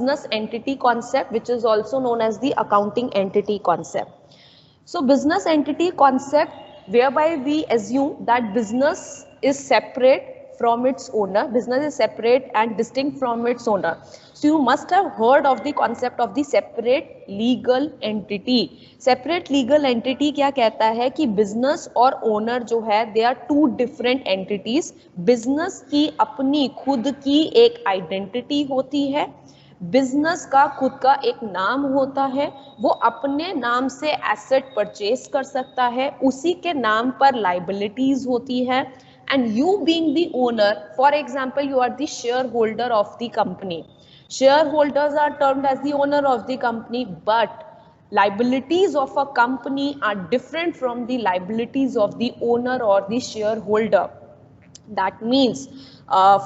business entity concept, which is also known as the accounting entity concept. So business entity concept, whereby we assume that business is separate from its owner, business is separate and distinct from its owner. So you must have heard of the concept of the separate legal entity. Separate legal entity क्या कहता है कि business और owner जो है, they are two different entities. business की अपनी खुद की एक identity होती है, बिजनेस का खुद का एक नाम होता है, वो अपने नाम से एसेट परचेज कर सकता है, उसी के नाम पर लाइबिलिटीज होती है, and you being the owner, for example you are the share holder of the company. Share holders are termed as the owner of the company, but liabilities of a company are different from the liabilities of the owner or the shareholder. That means,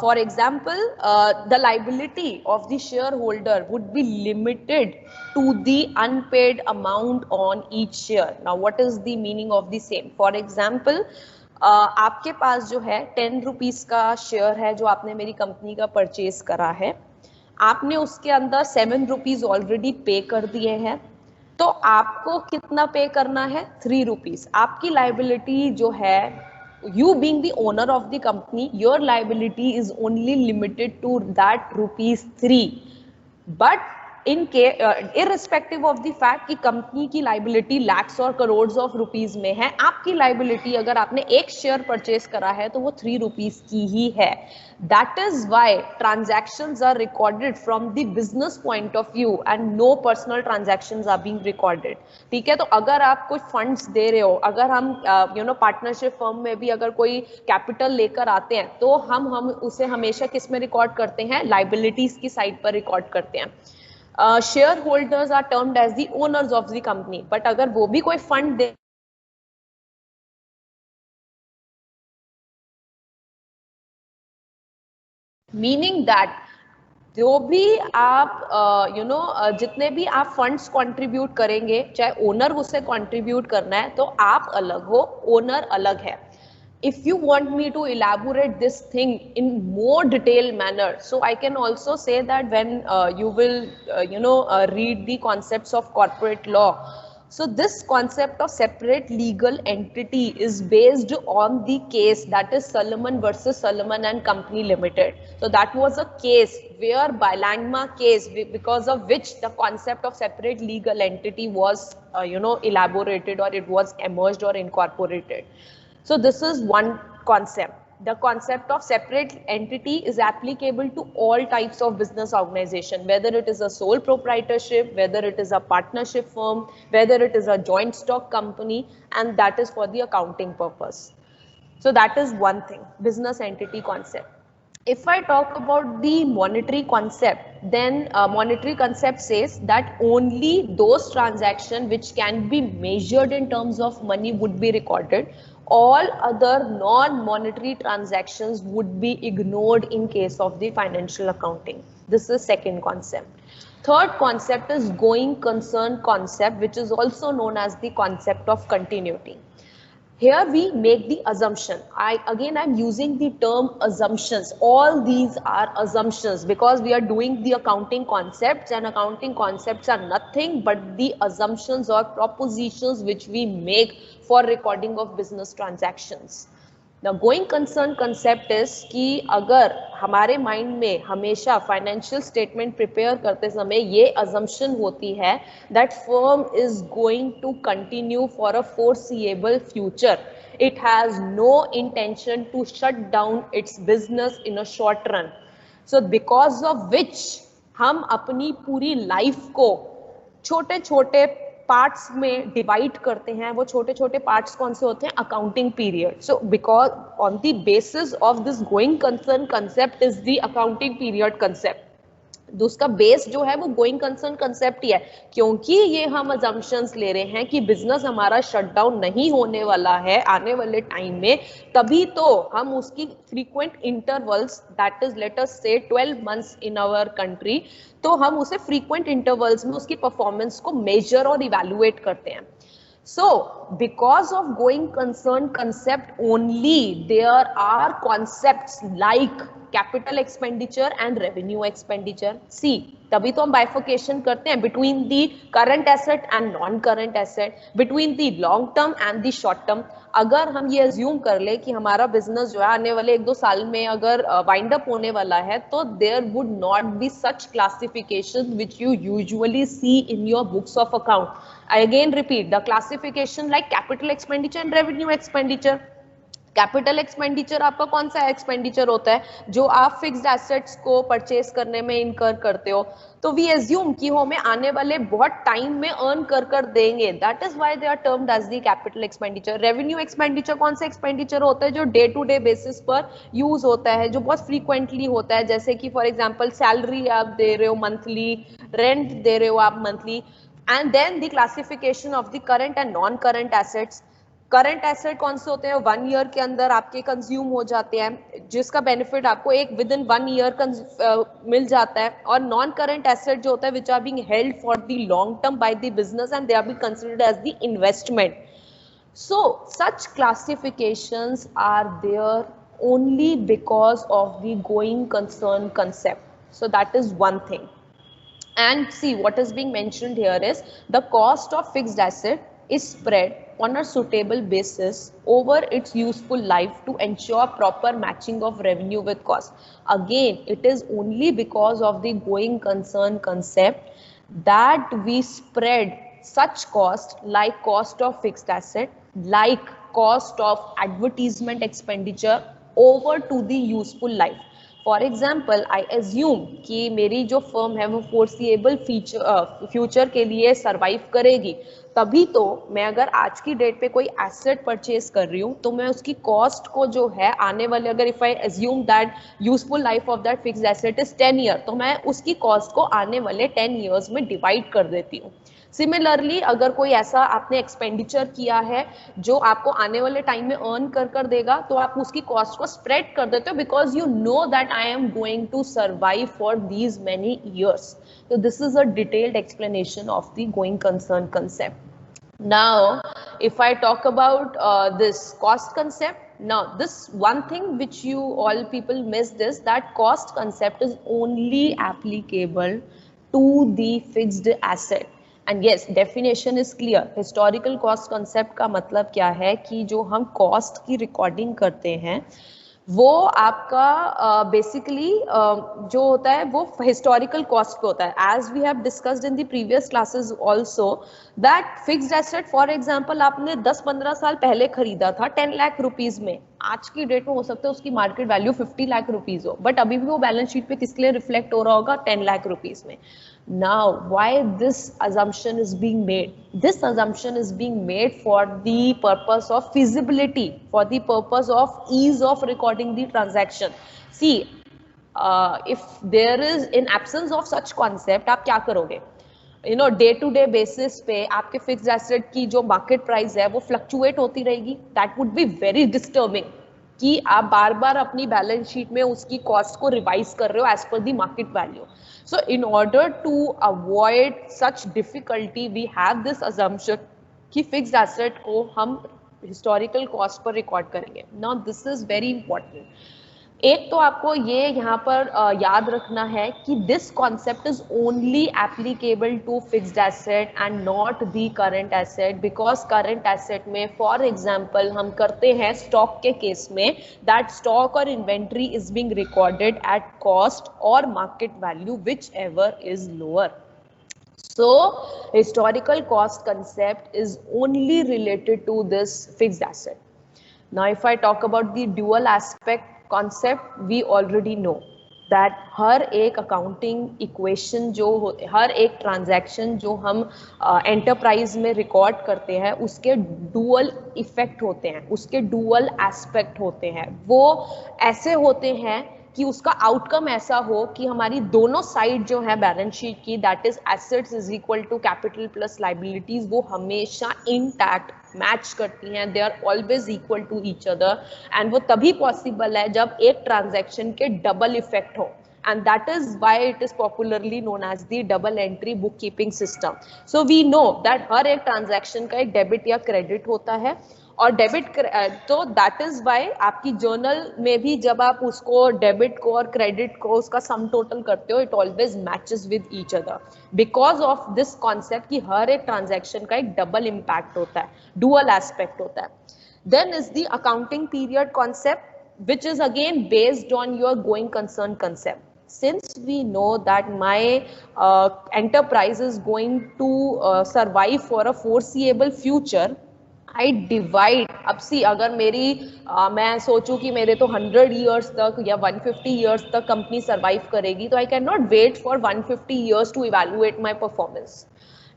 for example, the liability of the shareholder would be limited to the unpaid amount on each share. Now, what is the meaning of the same? For example, आपके पास जो है 10 rupees का share है जो आपने मेरी company का purchase करा है, आपने उसके अंदर 7 रुपीज ऑलरेडी पे कर दिए हैं, तो आपको कितना पे करना है? 3 रुपीज. आपकी लाइबिलिटी जो है, you being the owner of the company, your liability is only limited to that rupees 3. But in case, irrespective of the fact कि कंपनी की लाइबिलिटी लैक्स और करोड़ ऑफ रुपीज में है, आपकी लाइबिलिटी अगर आपने एक शेयर परचेज करा है तो वो 3 रुपीज की ही है. That is why transactions are recorded from the business point of view and no personal transactions are being recorded. ठीक है, तो अगर आप कुछ फंड्स दे रहे हो, अगर हम पार्टनरशिप फर्म में भी अगर कोई कैपिटल लेकर आते हैं, तो हम उसे हमेशा किस में रिकॉर्ड करते हैं? लाइबिलिटीज की साइड पर रिकॉर्ड करते हैं. Share holders are termed as the owners of the company, but अगर वो भी कोई फंड दे मीनिंग दैट जो भी आप जितने भी आप फंड्स कंट्रीब्यूट करेंगे, चाहे ओनर उसे कंट्रीब्यूट करना है, तो आप अलग हो, ओनर अलग है. If you want me to elaborate this thing in more detailed manner, so I can also say that when you will read the concepts of corporate law, so this concept of separate legal entity is based on the case, that is Solomon versus Solomon and Company Limited. So that was a case where by landmark case, because of which the concept of separate legal entity was elaborated, or it was emerged or incorporated. So this is one concept. The concept of separate entity is applicable to all types of business organization, whether it is a sole proprietorship, whether it is a partnership firm, whether it is a joint stock company, and that is for the accounting purpose. So that is one thing, business entity concept. If I talk about the monetary concept, then monetary concept says that only those transactions which can be measured in terms of money would be recorded. All other non-monetary transactions would be ignored in case of the financial accounting. This is second concept. Third concept is going concern concept, which is also known as the concept of continuity. Here we make the assumption. I'm using the term assumptions. All these are assumptions because we are doing the accounting concepts, and accounting concepts are nothing but the assumptions or propositions which we make for recording of business transactions. Now going concern concept is कि अगर हमारे mind में हमेशा financial statement prepare करते समय ये assumption होती है that firm is going to continue for a foreseeable future, it has no intention to shut down its business in a short run, so because of which हम अपनी पूरी life को छोटे छोटे पार्ट्स में डिवाइड करते हैं. वो छोटे छोटे पार्ट्स कौन से होते हैं? Accounting period. So because on the basis of this going concern concept is the accounting period concept. उसका बेस जो है वो गोइंग कंसर्न कंसेप्ट ही है, क्योंकि ये हम अजम्पशंस ले रहे हैं कि बिजनेस हमारा शटडाउन नहीं होने वाला है आने वाले टाइम में, तभी तो हम उसकी frequent intervals, that is let us से 12 मंथ्स इन आवर कंट्री, तो हम उसे फ्रीक्वेंट इंटरवल्स में उसकी परफॉर्मेंस को मेजर और इवेलुएट करते हैं. So because of going concern concept only, there are concepts like capital expenditure and revenue expenditure. See, तभी तो हम बाइफर्केशन करते हैं between the current asset and non current asset, between the long term and the short term. अगर हम ये assume कर ले कि हमारा बिजनेस जो है आने वाले 1-2 साल में अगर वाइंड अप होने वाला है, तो there would not be such classification which you usually see in your books of account. I again repeat the classification like capital expenditure and revenue expenditure. Capital expenditure आपका कौन सा एक्सपेंडिचर होता है जो आप फिक्स्ड एसेट्स को purchase करने में इनकर करते हो, तो वी एज्यूम कि वो हमें आने वाले बहुत टाइम में अर्न कर देंगे, that is why they are termed as the capital expenditure. Revenue expenditure कौन सा एक्सपेंडिचर होता है जो डे टू डे बेसिस पर यूज होता है, जो बहुत फ्रीक्वेंटली होता है, जैसे कि फॉर एग्जाम्पल सैलरी आप दे रहे हो मंथली, रेंट दे रहे हो आप monthly. And then the classification of the current and non current assets. Current asset कौन से होते हैं, 1 ईयर के अंदर आपके कंज्यूम हो जाते हैं, जिसका बेनिफिट आपको एक विद इन 1 ईयर मिल जाता है। और नॉन करंट एसेट जो होता है which are being held for the long term by the business and they are being considered as the investment. So such classifications are there only because of the going concern concept. So that is one thing. And see, what is being mentioned here is the cost of fixed asset is spread on a suitable basis over its useful life to ensure proper matching of revenue with cost. Again, it is only because of the going concern concept that we spread such cost like cost of fixed asset, like cost of advertisement expenditure over to the useful life. For example I assume कि मेरी जो firm है वो foreseeable future के लिए survive करेगी, तभी तो मैं अगर आज की डेट पे कोई एसेट परचेज कर रही हूँ तो मैं उसकी कॉस्ट को जो है आने वाले, अगर if I assume that useful life of that fixed asset is 10 year, तो मैं उसकी कॉस्ट को आने वाले 10 ईयर्स में डिवाइड कर देती हूँ। सिमिलरली अगर कोई ऐसा आपने एक्सपेंडिचर किया है जो आपको आने वाले टाइम में अर्न कर देगा, तो आप उसकी कॉस्ट को स्प्रेड कर देते हो because you know that I am going to survive for these many years. तो this is a detailed explanation of the going concern concept. Now, if I talk about this cost concept, now this one thing which you all people missed is that cost concept is only applicable to the fixed asset. And yes, definition is clear. Historical cost concept का मतलब क्या है कि जो हम cost की recording करते हैं वो आपका बेसिकली जो होता है वो हिस्टोरिकल कॉस्ट पे होता है। As we have discussed in the previous classes also that fixed asset for example आपने 10-15 साल पहले खरीदा था 10 लाख रुपीज में, आज की डेट में हो सकता है उसकी मार्केट वैल्यू 50 लाख रुपीज हो, बट अभी भी वो बैलेंस शीट पे किसके लिए रिफ्लेक्ट हो रहा होगा, 10 लाख रुपीज में। Now, why this assumption is being made? This assumption is being made for the purpose of feasibility, for the purpose of ease of recording the transaction. See, if there is in absence of such concept, आप क्या करोगे? You know, day to day basis पे आपके fixed asset की जो market price है वो fluctuate होती रहेगी. That would be very disturbing. कि आप बार बार अपनी बैलेंस शीट में उसकी कॉस्ट को रिवाइज कर रहे हो as per the market value. So in order to avoid such difficulty we have this assumption कि फिक्स्ड एसेट को हम हिस्टोरिकल कॉस्ट पर रिकॉर्ड करेंगे। Now this is very important. एक तो आपको ये यहाँ पर याद रखना है कि this concept is only applicable to fixed asset and not the current asset, because current asset में फॉर एग्जांपल हम करते हैं स्टॉक के केस में दैट स्टॉक और inventory is being recorded at cost और market value whichever is lower. So historical cost concept is only related to this fixed asset. Now if I talk about the dual aspect concept, we already know that हर एक accounting equation जो हर एक transaction जो हम enterprise में record करते हैं उसके dual effect होते हैं, उसके डुअल एस्पेक्ट होते हैं। वो ऐसे होते हैं कि उसका आउटकम ऐसा हो कि हमारी दोनों साइड जो है बैलेंस शीट की, that is assets is equal to capital plus liabilities, वो हमेशा इंटैक्ट मैच करती हैं, they are always equal to each other. And वो तभी पॉसिबल है जब एक ट्रांजैक्शन के डबल इफेक्ट हो, and that is why it is popularly known as the double entry bookkeeping system. So we know that हर एक ट्रांजैक्शन का एक डेबिट या क्रेडिट होता है और डेबिट तो दैट इज वाई आपकी जर्नल में भी जब आप उसको डेबिट को और क्रेडिट को उसका सम टोटल करते हो, it always matches with each other because of this concept कि हर एक ट्रांजैक्शन का एक डबल इम्पैक्ट होता है, डुअल एस्पेक्ट होता है. Then is the accounting period concept which is again based on your going concern concept. Since we know that my enterprise is going to survive for a foreseeable future, I divide. अब सी अगर मेरी मैं सोचूं कि मेरे तो 100 years तक या 150 years तक कंपनी सर्वाइव करेगी, तो I can not wait for 150 years to evaluate my performance.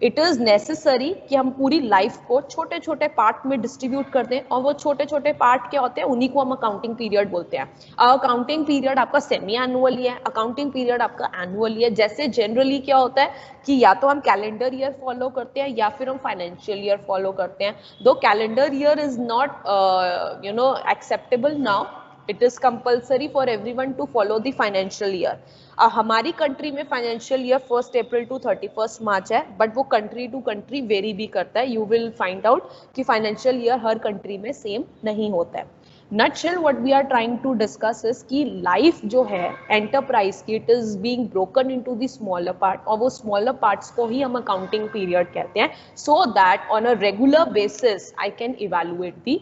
It is necessary कि हम पूरी लाइफ को छोटे छोटे पार्ट में डिस्ट्रीब्यूट कर दें, और वो छोटे छोटे पार्ट क्या होते हैं, उन्हीं को हम अकाउंटिंग पीरियड बोलते हैं. अकाउंटिंग पीरियड आपका सेमी एनुअली है, अकाउंटिंग पीरियड आपका एनुअली है. जैसे जनरली क्या होता है कि या तो हम कैलेंडर ईयर फॉलो करते हैं या फिर हम फाइनेंशियल ईयर फॉलो करते हैं. दो calendar year is not acceptable now, it is compulsory for everyone to follow the financial year. हमारी कंट्री में financial year 1 April to 31 March है, बट वो कंट्री टू कंट्री वेरी भी करता है. यू विल फाइंड आउट कि financial year हर country में सेम नहीं होता है. Nutshell what we are trying to discuss is कि लाइफ जो है एंटरप्राइज की, it is being broken into the smaller part, और वो स्मॉलर पार्ट्स को ही हम अकाउंटिंग पीरियड कहते हैं, so that on a regular basis I can evaluate the